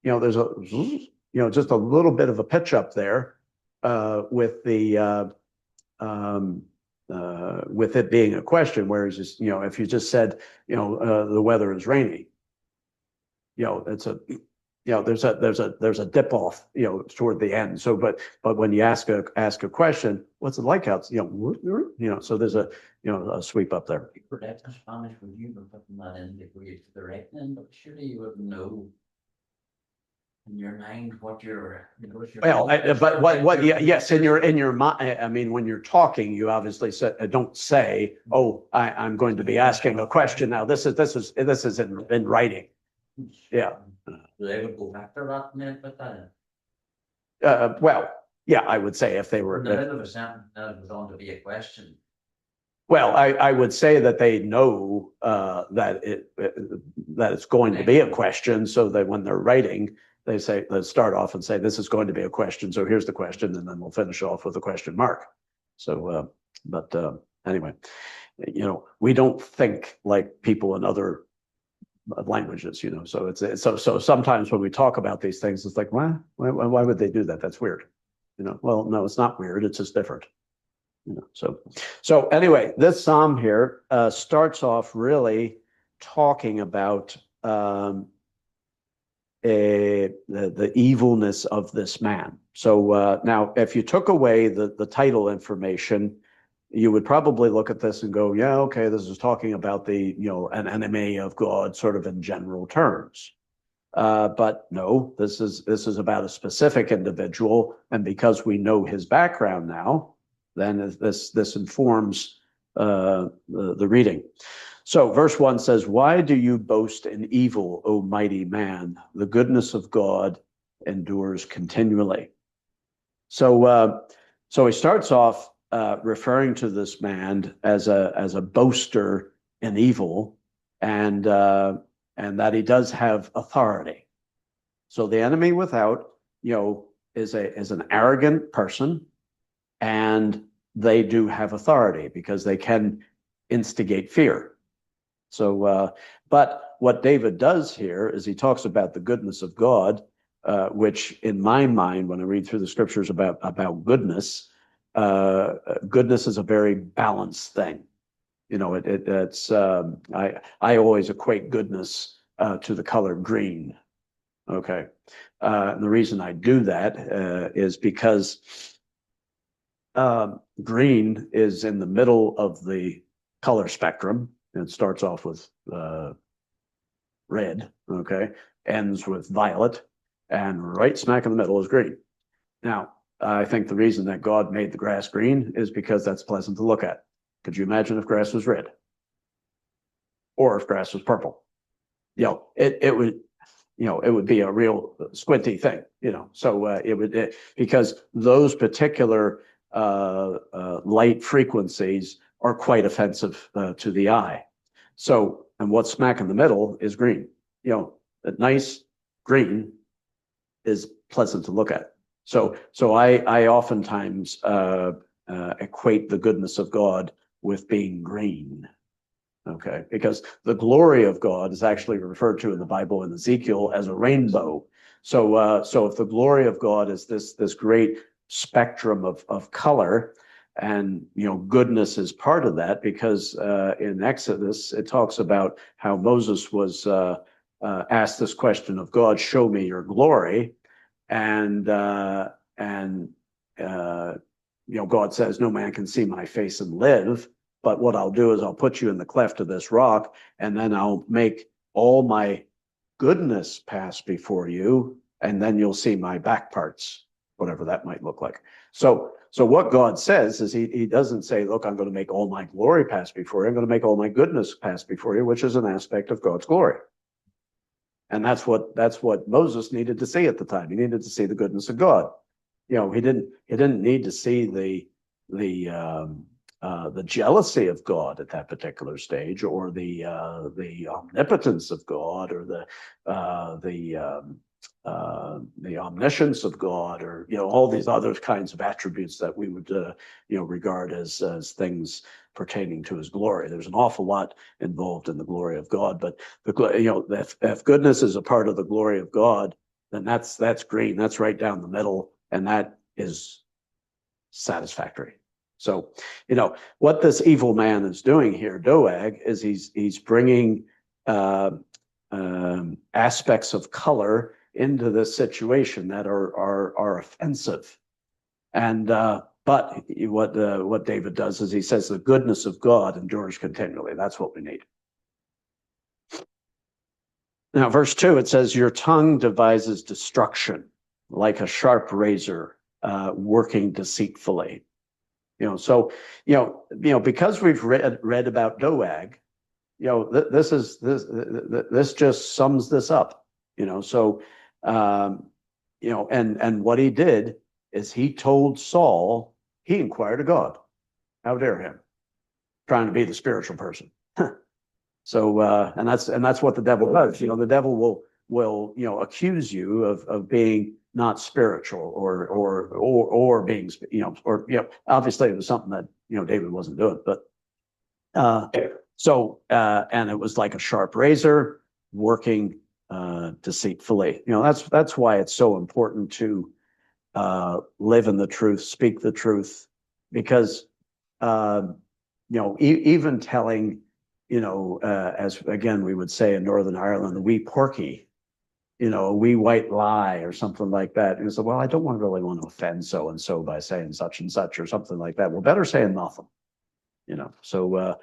There's just a little bit of a pitch up there with it being a question, whereas just, if you just said, the weather is rainy, it's a, there's a dip off, toward the end. So, but when you ask a question, what's it like out? So there's a sweep up there. For that in Spanish, would you be putting that in the grade for the writing? But surely you would know in your mind what your well, but what yes, in your mind. I mean, when you're talking, you obviously don't say, "Oh, I'm going to be asking a question now." This is in writing. Yeah. They would go after that and then put that in. Well, yeah, I would say if they In were, the middle of a sentence, then it was on to be a question. well, I would say that they know that it's going to be a question, so that when they're writing, they say, let's start off and say, this is going to be a question, so here's the question, and then we'll finish off with a question mark. So, but anyway, we don't think like people in other languages, so it's so sometimes when we talk about these things, it's like, why would they do that? That's weird. Well, no, it's not weird, it's just different. So anyway, this psalm here starts off really talking about the evilness of this man. So now, if you took away the title information, you would probably look at this and go, yeah, okay, this is talking about an enemy of God, sort of in general terms. But no, this is about a specific individual, and because we know his background now, then this informs the reading. So verse 1 says, why do you boast in evil, O mighty man? The goodness of God endures continually. So he starts off referring to this man as a boaster in evil, and that he does have authority. So the enemy without, is an arrogant person, and they do have authority because they can instigate fear. So, but what David does here is he talks about the goodness of God, which in my mind, when I read through the scriptures about goodness, goodness is a very balanced thing. It's I always equate goodness to the color green. Okay, and the reason I do that is because green is in the middle of the color spectrum. It starts off with red, okay, ends with violet, and right smack in the middle is green. Now, I think the reason that God made the grass green is because that's pleasant to look at. Could you imagine if grass was red? Or if grass was purple? It would be a real squinty thing, so it would, because those particular light frequencies are quite offensive to the eye. So, and what's smack in the middle is green. A nice green is pleasant to look at. So I oftentimes equate the goodness of God with being green. Okay, because the glory of God is actually referred to in the Bible in Ezekiel as a rainbow. So if the glory of God is this great spectrum of color, and goodness is part of that, because in Exodus it talks about how Moses was asked this question of God, "Show me your glory," and God says, "No man can see my face and live. But what I'll do is I'll put you in the cleft of this rock, and then I'll make all my goodness pass before you, and then you'll see my back parts," whatever that might look like. So what God says is he doesn't say, look, I'm going to make all my glory pass before you. I'm going to make all my goodness pass before you, which is an aspect of God's glory. And that's what Moses needed to see at the time. He needed to see the goodness of God. He didn't need to see the jealousy of God at that particular stage, or the omnipotence of God, or the omniscience of God, or all these other kinds of attributes that we would regard as things pertaining to His glory. There's an awful lot involved in the glory of God, but if goodness is a part of the glory of God, then that's green. That's right down the middle, and that is satisfactory. So, what this evil man is doing here, Doeg, is he's bringing aspects of color into this situation that are offensive. And but what David does is he says the goodness of God endures continually. That's what we need. Now, verse 2, it says, your tongue devises destruction like a sharp razor working deceitfully. Because we've read about Doeg, this just sums this up. So, and what he did is he told Saul, he inquired of God. How dare him, trying to be the spiritual person. So, and that's what the devil does. The devil will accuse you of being not spiritual or being obviously it was something that David wasn't doing, but and it was like a sharp razor working deceitfully. That's why it's so important to live in the truth, speak the truth, because even telling, as again we would say in Northern Ireland, the wee porky, a wee white lie or something like that. And so, well, I don't really want to offend so and so by saying such and such or something like that. Well, better saying nothing, So,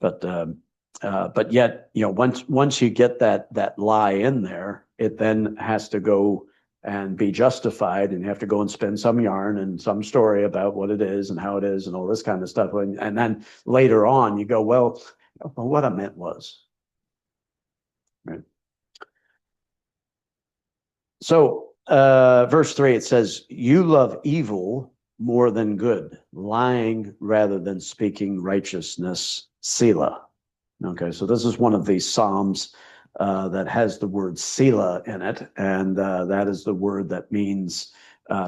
but yet, once you get that lie in there, it then has to go and be justified, and you have to go and spin some yarn and some story about what it is and how it is and all this kind of stuff. And then later on, you go, well, what I meant was, right? So, verse 3, it says, "You love evil more than good, lying rather than speaking righteousness, Selah." Okay, so this is one of these Psalms that has the word Selah in it, and that is the word that means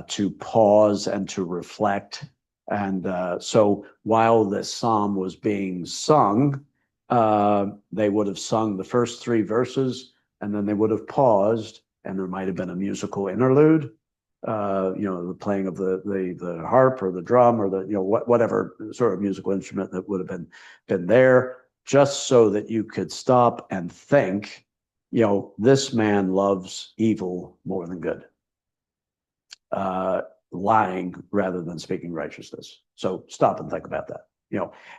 to pause and to reflect. And so while this Psalm was being sung, they would have sung the first 3 verses, and then they would have paused, and there might have been a musical interlude, the playing of the harp or the drum or the whatever sort of musical instrument that would have been there, just so that you could stop and think, this man loves evil more than good, lying rather than speaking righteousness. So stop and think about that,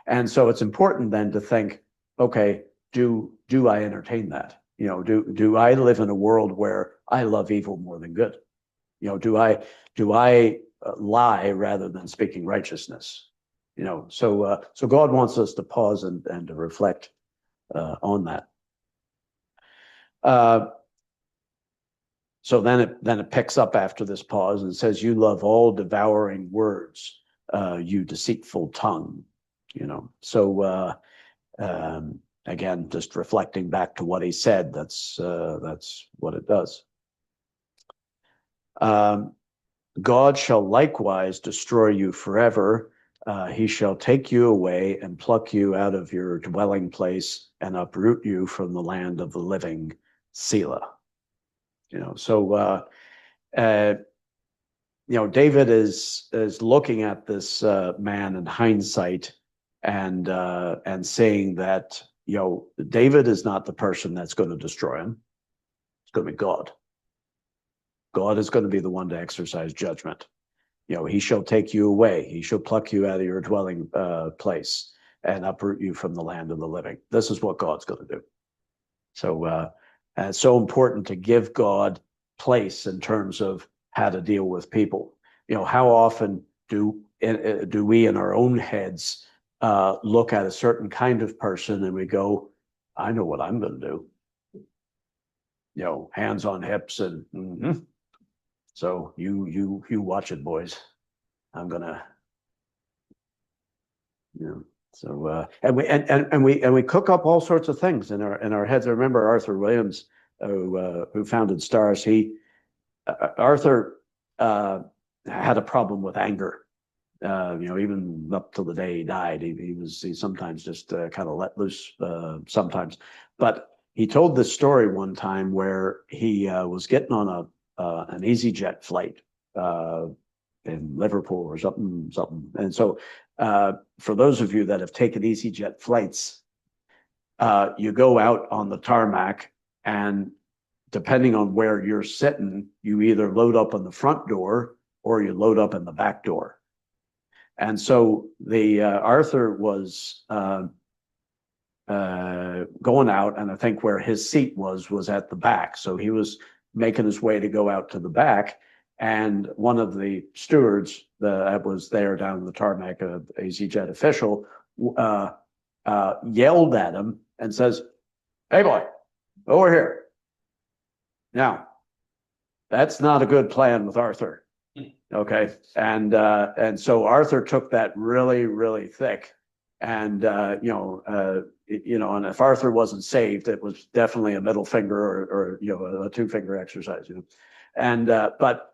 And so it's important then to think, okay, do I entertain that? Do I live in a world where I love evil more than good? Do I lie rather than speaking righteousness? So God wants us to pause and to reflect on that. So then it picks up after this pause and says, "You love all devouring words, you deceitful tongue." So again, just reflecting back to what he said, that's what it does. God shall likewise destroy you forever. He shall take you away and pluck you out of your dwelling place and uproot you from the land of the living, Selah. So David is looking at this man in hindsight and saying that David is not the person that's going to destroy him. It's going to be God. God is going to be the one to exercise judgment. He shall take you away. He shall pluck you out of your dwelling place and uproot you from the land of the living. This is what God's going to do. So it's so important to give God place in terms of how to deal with people. How often do we in our own heads look at a certain kind of person and we go, I know what I'm going to do. Hands on hips and so you watch it, boys. I'm gonna, So and we cook up all sorts of things in our heads. I remember Arthur Williams, who founded Stars. Arthur had a problem with anger. Even up till the day he died, he sometimes just kind of let loose sometimes. But he told this story one time where he was getting on an EasyJet flight in Liverpool or something. And so for those of you that have taken EasyJet flights, you go out on the tarmac, and depending on where you're sitting, you either load up on the front door or you load up in the back door. And so the Arthur was going out, and I think where his seat was at the back. So he was making his way to go out to the back, and one of the stewards that was there down the tarmac, an EasyJet official, yelled at him and says, "Hey boy, over here." Now, that's not a good plan with Arthur. Okay. And so Arthur took that really, really thick. And and if Arthur wasn't saved, it was definitely a middle finger or a two-finger exercise, And but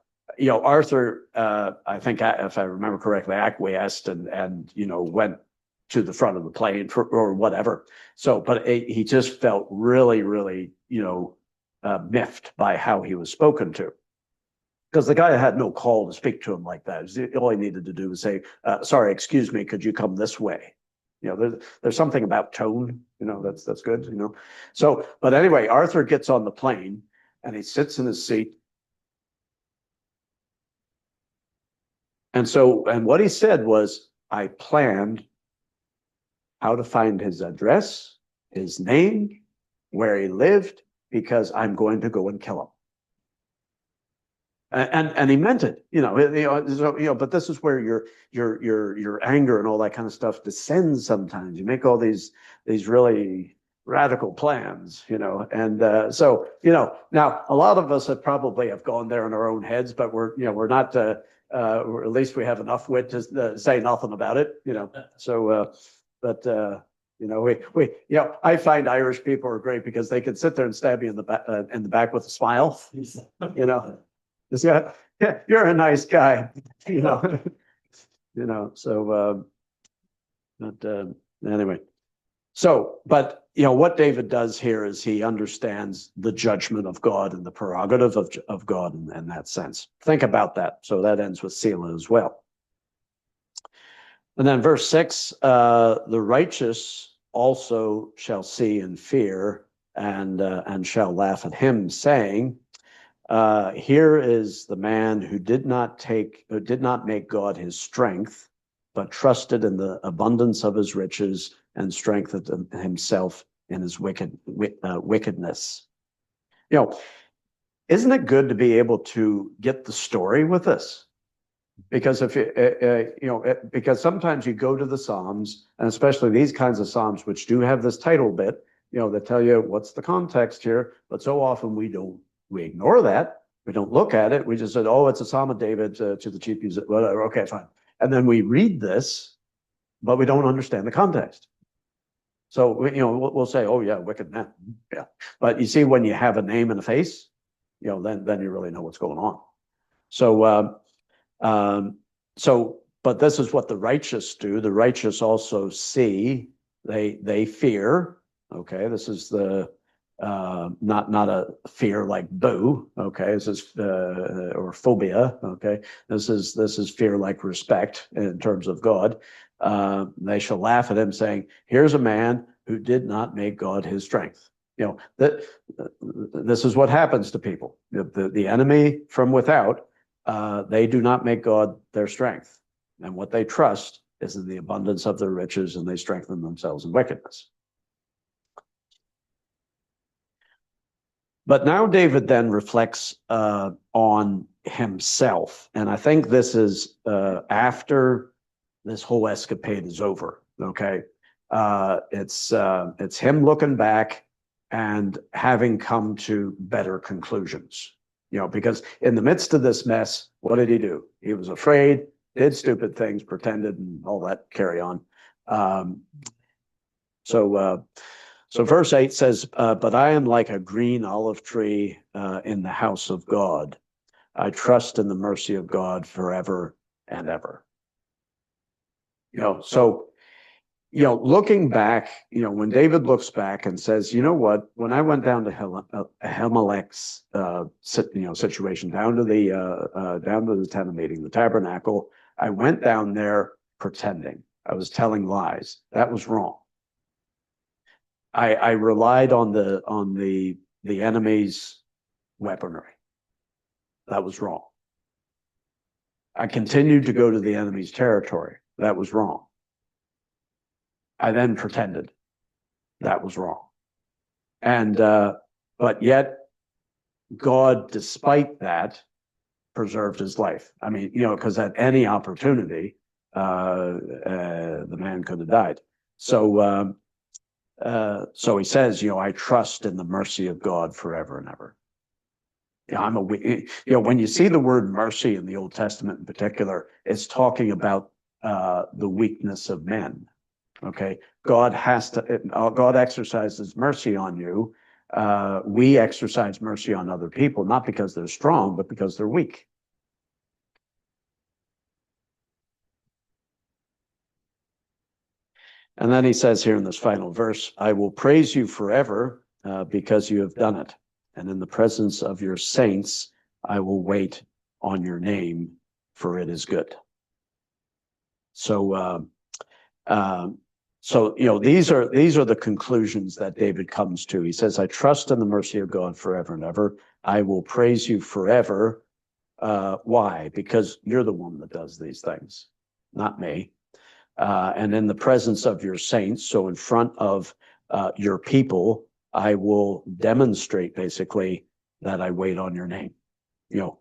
Arthur, I think if I remember correctly, acquiesced and went to the front of the plane or whatever. So, but he just felt really, really, miffed by how he was spoken to. Because the guy had no call to speak to him like that. All he needed to do was say, sorry, excuse me, could you come this way? There's something about tone, that's good, So, but anyway, Arthur gets on the plane and he sits in his seat. And what he said was, I planned how to find his address, his name, where he lived, because I'm going to go and kill him. And he meant it, but this is where your anger and all that kind of stuff descends sometimes. You make all these really radical plans, and so now a lot of us probably have gone there in our own heads, but we're not. Or at least we have enough wit to say nothing about it, So, but I find Irish people are great because they can sit there and stab you in the back with a smile, Yeah, you're a nice guy, So, but anyway, but what David does here is he understands the judgment of God and the prerogative of God in that sense. Think about that. So that ends with Selah as well. And then verse 6, the righteous also shall see and fear and shall laugh at him, saying, here is the man who did not make God his strength, but trusted in the abundance of his riches and strengthened himself in his wickedness. Isn't it good to be able to get the story with this? Because because sometimes you go to the Psalms, and especially these kinds of Psalms, which do have this title bit, that tell you what's the context here, but so often we ignore that. We don't look at it. We just said, oh, it's a Psalm of David to the chief musician, whatever. Okay, fine. And then we read this, but we don't understand the context. So, we'll say, oh, yeah, wicked man. Yeah. But you see, when you have a name and a face, then you really know what's going on. But this is what the righteous do. The righteous also see, they fear. Okay, this is the not a fear like boo. Okay, this is or phobia. Okay, this is fear like respect in terms of God. They shall laugh at him, saying, "Here's a man who did not make God his strength." That this is what happens to people. The enemy from without. They do not make God their strength, and what they trust is in the abundance of their riches, and they strengthen themselves in wickedness. But now David then reflects on himself. And I think this is after this whole escapade is over. Okay. It's him looking back and having come to better conclusions. Because in the midst of this mess, what did he do? He was afraid, did stupid things, pretended, and all that carry on. So verse 8 says, but I am like a green olive tree in the house of God. I trust in the mercy of God forever and ever. Looking back, when David looks back and says, you know what, when I went down to Ahimelech's situation, down to the tent of meeting, the tabernacle, I went down there pretending. I was telling lies. That was wrong. I relied on the enemy's weaponry. That was wrong. I continued to go to the enemy's territory. That was wrong. I then pretended. That was wrong. And but yet God, despite that, preserved his life. I mean, because at any opportunity, the man could have died. So he says, I trust in the mercy of God forever and ever. I'm a weak, when you see the word mercy in the Old Testament in particular, it's talking about the weakness of men. Okay, God exercises mercy on you. We exercise mercy on other people, not because they're strong, but because they're weak. And then he says here in this final verse, I will praise you forever because you have done it. And in the presence of your saints, I will wait on your name, for it is good. So, these are the conclusions that David comes to. He says, I trust in the mercy of God forever and ever. I will praise you forever. Why? Because you're the one that does these things, not me. And in the presence of your saints, so in front of your people, I will demonstrate basically that I wait on your name.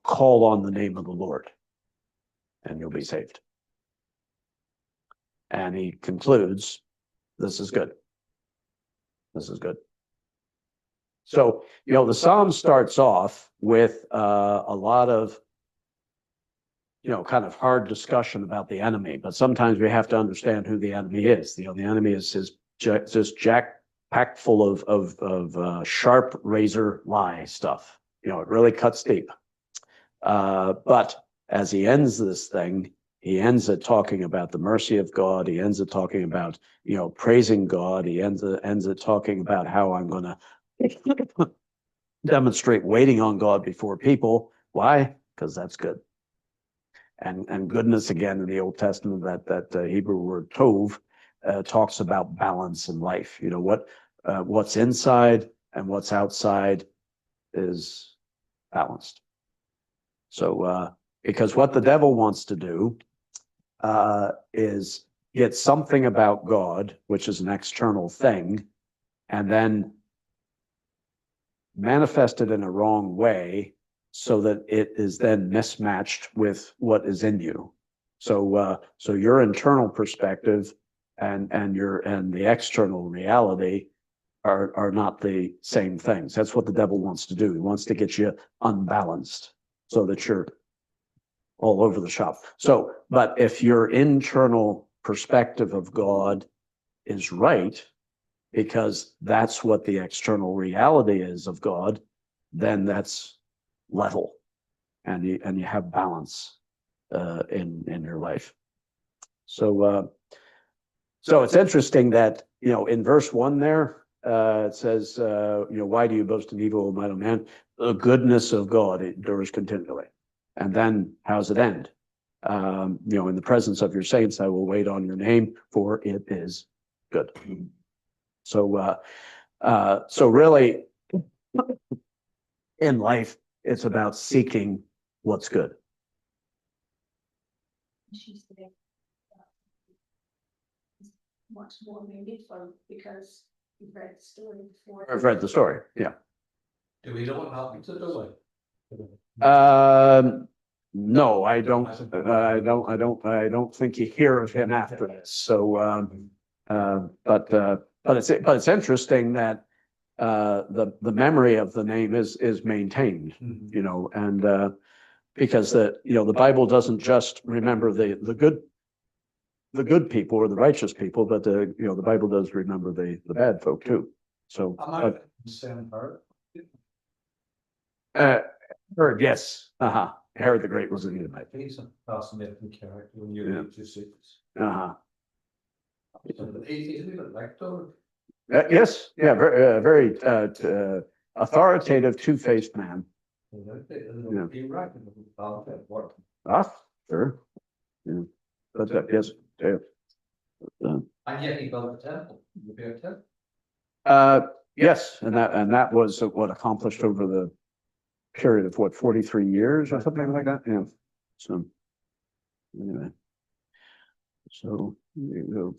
Call on the name of the Lord and you'll be saved. And he concludes, this is good. This is good. So, the Psalm starts off with a lot of, kind of hard discussion about the enemy, but sometimes we have to understand who the enemy is. The enemy is just packed full of sharp razor lie stuff. It really cuts deep. But as he ends this thing, he ends it talking about the mercy of God. He ends it talking about, praising God. He ends it talking about how I'm going to demonstrate waiting on God before people. Why? Because that's good. And goodness, again, in the Old Testament, that Hebrew word tov talks about balance in life. What's inside and what's outside is balanced. So, because what the devil wants to do is get something about God, which is an external thing, and then manifest it in a wrong way so that it is then mismatched with what is in you. So your internal perspective and the external reality are not the same things. That's what the devil wants to do. He wants to get you unbalanced so that you're all over the shop. So, but if your internal perspective of God is right, because that's what the external reality is of God, then that's level, and you have balance in your life. So it's interesting that in verse 1 there it says why do you boast in evil, O mighty man? The goodness of God endures continually. And then how's it end? In the presence of your saints, I will wait on your name, for it is good. So really, in life, it's about seeking what's good. She's there. Much more meaningful because you've read the story before. I've read the story, yeah. Do we know what happened to Doeg? No, I don't. I don't think you hear of him after this. So, but it's interesting that the memory of the name is maintained. And because the Bible doesn't just remember the good people or the righteous people, but the Bible does remember the bad folk too. So, Herod, yes, Herod the Great was an Edomite. He's a fascinating character when you read your secrets. Isn't he like Doeg? Yes, yeah, very authoritative, two-faced man. Sure. Yeah. But yes, yeah. And yet he built a temple. You built a temple. Yes, and that was what accomplished over the period of 43 years or something like that. Yeah. So anyway, so there you go.